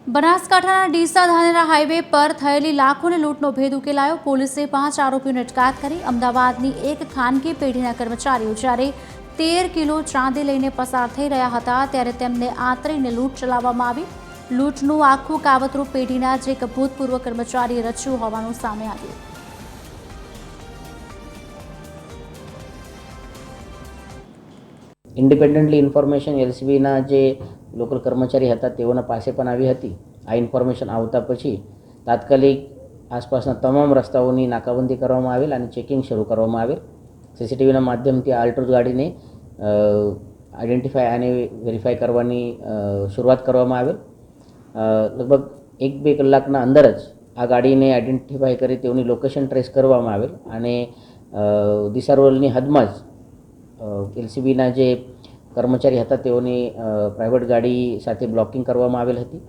બનાસકાંઠાના ડીસા ધાનેરા હાઈવે પર થયેલી લાખોની લૂંટનો ભેદ ઉકેલાયો। પોલીસે 5 આરોપીઓની અટકાયત કરી। અમદાવાદની એક ખાનગી પેઢીના કર્મચારીઓ જ્યારે 13 કિલો ચાંદી લઈને પસાર થઈ રહ્યા હતા ત્યારે તેમને આંતરીને લૂંટ ચલાવવામાં આવી। લૂંટનું આખું કાવતરું પેઢીના જ એક ભૂતપૂર્વ કર્મચારીએ રચ્યું હોવાનું સામે આવ્યું। ઇન્ડિપેન્ડન્ટલી ઇન્ફોર્મેશન એલસીબીના જે લોકલ કર્મચારી હતા તેઓના પાસે પણ આવી હતી। આ ઇન્ફોર્મેશન આવતા પછી તાત્કાલિક આસપાસના તમામ રસ્તાઓની નાકાબંધી કરવામાં આવેલ અને ચેકિંગ શરૂ કરવામાં આવેલ। સીસીટીવીના માધ્યમથી આલ્ટોઝ ગાડીને આઈડેન્ટિફાય અને વેરીફાઈ કરવાની શરૂઆત કરવામાં આવેલ। લગભગ 1-2 કલાકના અંદર જ આ ગાડીને આઈડેન્ટિફાય કરી તેઓની લોકેશન ટ્રેસ કરવામાં આવેલ અને ડીસા રોડની હદમાં જ એલસીબીના જે કર્મચારી હતા તેઓની પ્રાઇવેટ ગાડી સાથે બ્લોકિંગ કરવામાં આવેલ હતી।